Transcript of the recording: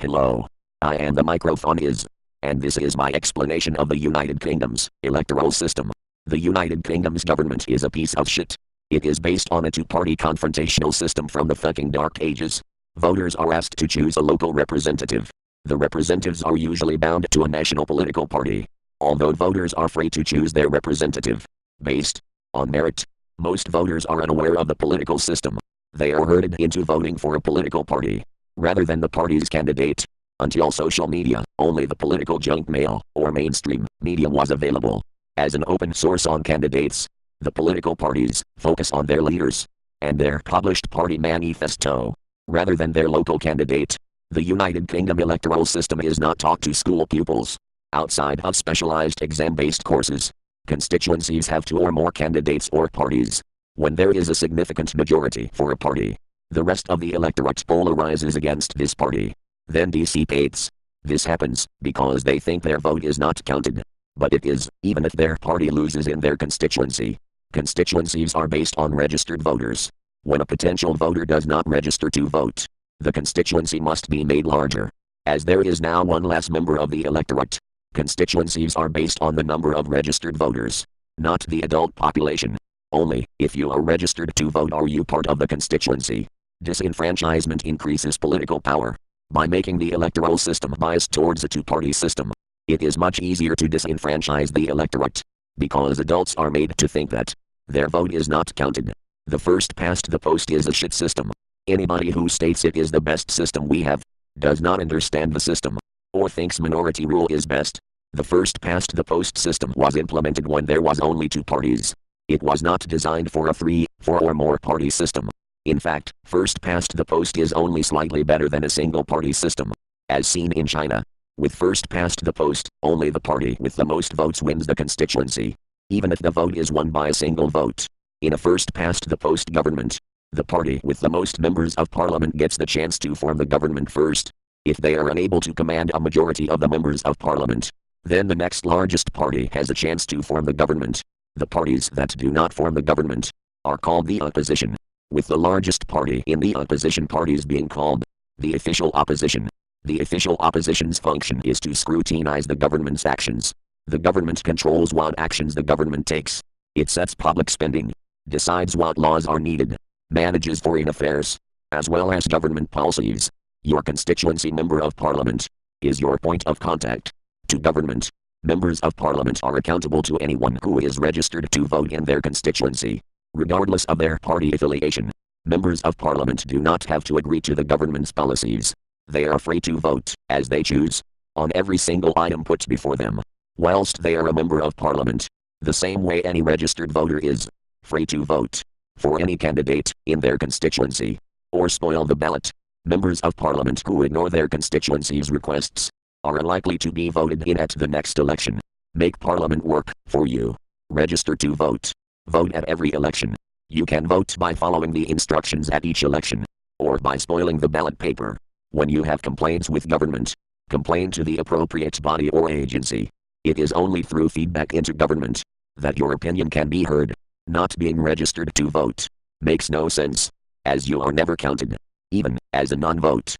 Hello. I am the microphonis. And this is my explanation of the United Kingdom's electoral system. The United Kingdom's government is a piece of shit. It is based on a two-party confrontational system from the fucking dark ages. Voters are asked to choose a local representative. The representatives are usually bound to a national political party. Although voters are free to choose their representative based on merit, most voters are unaware of the political system. They are herded into voting for a political party rather than the party's candidate. Until social media, only the political junk mail or mainstream media was available as an open source on candidates. The political parties focus on their leaders and their published party manifesto rather than their local candidate. The United Kingdom electoral system is not taught to school pupils. Outside of specialized exam-based courses, constituencies have two or more candidates or parties. When there is a significant majority for a party, the rest of the electorate polarizes against this party, then dissipates. This happens because they think their vote is not counted. But it is, even if their party loses in their constituency. Constituencies are based on registered voters. When a potential voter does not register to vote, the constituency must be made larger. As there is now one less member of the electorate, constituencies are based on the number of registered voters, not the adult population. Only if you are registered to vote are you part of the constituency. Disenfranchisement increases political power. By making the electoral system biased towards a two-party system, it is much easier to disenfranchise the electorate, because adults are made to think that their vote is not counted. The first past the post is a shit system. Anybody who states it is the best system we have does not understand the system, or thinks minority rule is best. The first past the post system was implemented when there was only two parties. It was not designed for a 3, 4 or more party system. In fact, first past the post is only slightly better than a single party system, as seen in China. With first past the post, only the party with the most votes wins the constituency, even if the vote is won by a single vote. In a first past the post government, the party with the most members of parliament gets the chance to form the government first. If they are unable to command a majority of the members of parliament, then the next largest party has a chance to form the government. The parties that do not form the government are called the opposition, with the largest party in the opposition parties being called the official opposition. The official opposition's function is to scrutinize the government's actions. The government controls what actions the government takes. It sets public spending, decides what laws are needed, manages foreign affairs, as well as government policies. Your constituency member of parliament is your point of contact to government. Members of parliament are accountable to anyone who is registered to vote in their constituency, regardless of their party affiliation. Members of parliament do not have to agree to the government's policies. They are free to vote, as they choose, on every single item put before them, whilst they are a member of parliament, the same way any registered voter is free to vote for any candidate in their constituency, or spoil the ballot. Members of parliament who ignore their constituency's requests are unlikely to be voted in at the next election. Make parliament work for you. Register to vote. Vote at every election. You can vote by following the instructions at each election, or by spoiling the ballot paper. When you have complaints with government, complain to the appropriate body or agency. It is only through feedback into government that your opinion can be heard. Not being registered to vote makes no sense, as you are never counted, even as a non-vote.